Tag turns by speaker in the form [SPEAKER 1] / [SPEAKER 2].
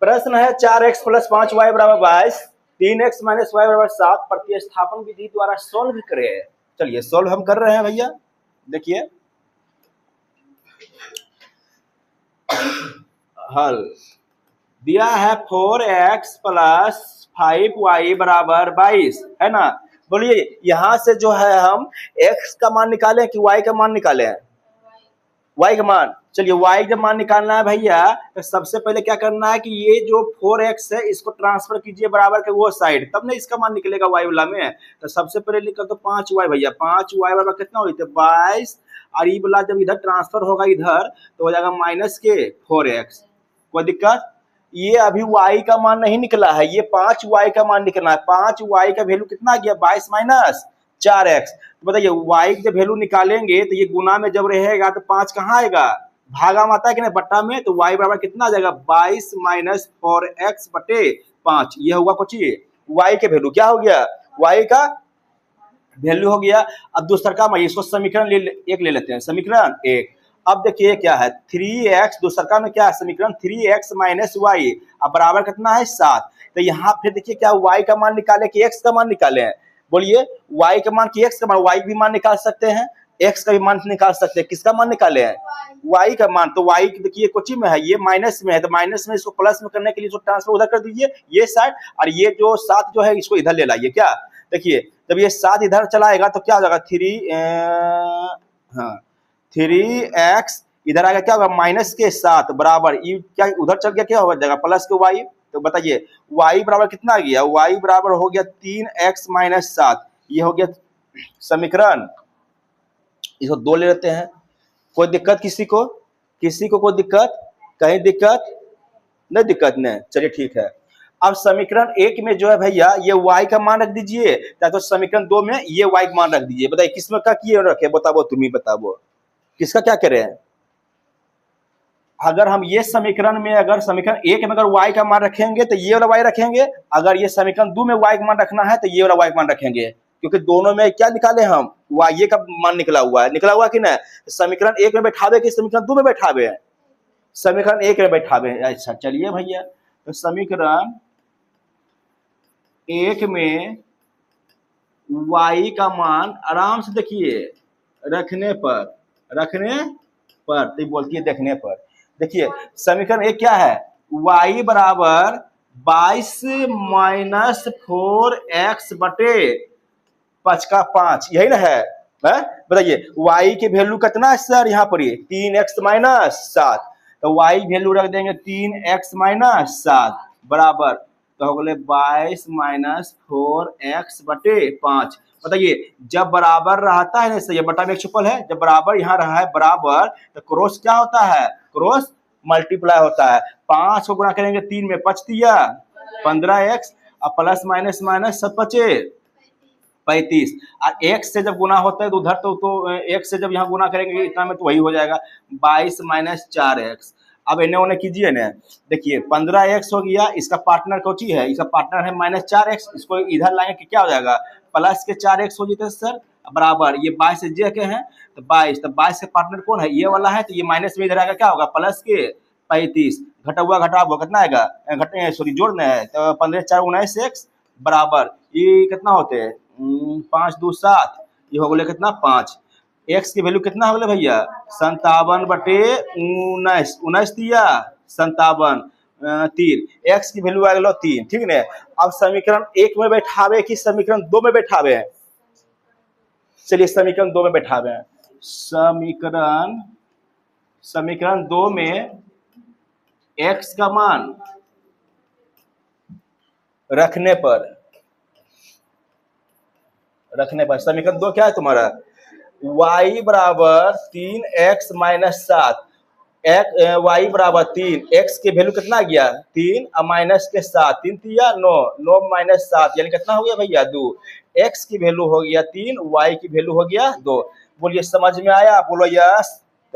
[SPEAKER 1] प्रश्न है 4x plus 5y बराबर 22, 3x माइनस y बराबर 7 प्रतिस्थापन विधि द्वारा सोल्व करें। चलिए सोल्व हम कर रहे हैं भैया, देखिए हल दिया है 4x प्लस 5y बराबर 22 है ना। बोलिए यहां से जो है हम x का मान निकालें कि y का मान निकालें? y का मान। चलिए y का मान निकालना है भैया, तो सबसे पहले क्या करना है कि ये जो 4x है इसको ट्रांसफर कीजिए बराबर के वो साइड, तब ना इसका मान निकलेगा y वाला में। तो सबसे पहले लिखो तो 5y भैया, 5y बराबर कितना हुई? 22, और ये वाला जब इधर ट्रांसफर होगा इधर तो हो जाएगा माइनस के 4x। कोई दिक्कत? ये अभी y का मान नहीं निकला है, ये 5y का मान निकलना है। 5y का वैल्यू कितना आ गया? 22 माइनस 4x। तो बताइए y की वैल्यू निकालेंगे तो ये गुना में जब रहेगा तो 5 कहाँ आएगा? भागा में आता है कि नहीं, बट्टा में। तो y बराबर कितना आ जाएगा? 22 माइनस 4x बटे 5। ये होगा कुछ y के वैल्यू। क्या हो गया? y का वैल्यू हो गया। अब दूसरा काम है, इसको समीकरण एक ले लेते हैं, समीकरण एक। अब देखिए क्या है, 3x दूसरा काम में क्या है? समीकरण 3x माइनस वाई, अब बराबर कितना है? 7। तो यहाँ फिर देखिए क्या y का मान निकाले कि x का मान निकाले? बोलिए y का मान कि x का मान? y भी मान निकाल सकते हैं, x का भी मान निकाल सकते हैं। किसका मान निकाले हैं? y का मान। तो y देखिए कुछ में है, ये माइनस में है, तो माइनस में इसको प्लस में करने के लिए इसको ट्रांसफर उधर कर दीजिए ये साइड, और ये जो 7 जो है इसको इधर ले लाइए। क्या देखिए, जब ये 7 इधर चलाएगा तो क्या हो जाएगा? 3x इधर आएगा, क्या होगा? माइनस के 7 बराबर ये क्या उधर चल गया, क्या हो जाएगा? प्लस के y। तो बताइए y बराबर कितना आ गया? y बराबर हो गया 3x माइनस 7। ये हो गया समीकरण। इसको 2 ले लेते हैं। कोई दिक्कत किसी को? किसी को कोई दिक्कत? कहीं दिक्कत नहीं? दिक्कत नहीं, चलिए ठीक है। अब समीकरण 1 में जो है भैया ये y का मान रख दीजिए, तो समीकरण 2 में ये y का मान रख दीजिए। बताइए किसमें क्या किए रखे? बताओ, तुम ही बताओ किसका क्या करें। अगर हम ये समीकरण में, अगर समीकरण 1 में अगर y का मान रखेंगे तो ये वाला y रखेंगे, अगर ये समीकरण 2 में y का मान रखना है तो ये वाला y का मान रखेंगे, क्योंकि दोनों में क्या निकाले हम? y का मान निकला हुआ है। निकला हुआ कि नहीं? समीकरण 1 में बैठावे कि समीकरण 2 में बैठावे? समीकरण 1 में बैठावे। अच्छा चलिए भैया, तो समीकरण 1 में y का मान आराम से देखिए रखने पर तो बोलती है देखने पर। देखिए समीकरण 1 क्या है? y बराबर 22 माइनस 4x बटे 5 का 5, यही ना है? बताइए y की वैल्यू कितना है सर? यहाँ पर ये 3x माइनस 7, तो y वैल्यू रख देंगे 3x माइनस 7 बराबर, तो हो गए 22 माइनस 4x बटे 5। बताइए जब बराबर रहता है ना, ये बटा में एक छुपल है, जब बराबर यहाँ रहा है बराबर, तो क्रॉस क्या होता है? क्रॉस मल्टीप्लाई होता है। 5 को गुणा करेंगे 3 में 5 दिया 15x, अब प्लस माइनस माइनस सब बचे 35, और x से जब गुना होता है तो उधर तो x से जब यहाँ गुना करेंगे इतना में तो वही हो जाएगा 22 माइनस 4x। अब इन्हें उन्हें कीजिए ना, देखिए 15x हो गया, इसका पार्टनर कोची है? इसका पार्टनर है माइनस 4x, इसको इधर लाएंगे कि क्या हो जाएगा? प्लस के 4x हो जाते हैं सर बराबर, ये 22 जे के हैं तो 22, तो 22 के पार्टनर कौन है? ये वाला है, तो ये माइनस में इधर आएगा, क्या होगा? प्लस के 35, घटा हुआ कितना आएगा? घटे सॉरी जोड़ना है, तो 15 4 19x बराबर ये कितना होते हैं? 5 2 7, ये हो गए कितना? 5। x की वैल्यू कितना हो गया भैया? 57 बटे 19 दिया 57 3, x की वैल्यू आ गया 3, ठीक है। अब समीकरण 1 में बैठावे कि समीकरण 2 में बैठावे? चलिए समीकरण 2 में बैठावे। समीकरण 2 में x का मान रखने पर समीकरण 2 क्या है तुम्हारा? y बराबर 3x माइनस 7, y बराबर 3, x की वैल्यू कितना आ गया? 3 और माइनस के 7, 3 दिया 9, 9 माइनस 7 यानी कितना हो गया भैया? 2। x की वैल्यू हो गया 3, y की वैल्यू हो गया 2। बोलिए समझ में आया? बोलो यस।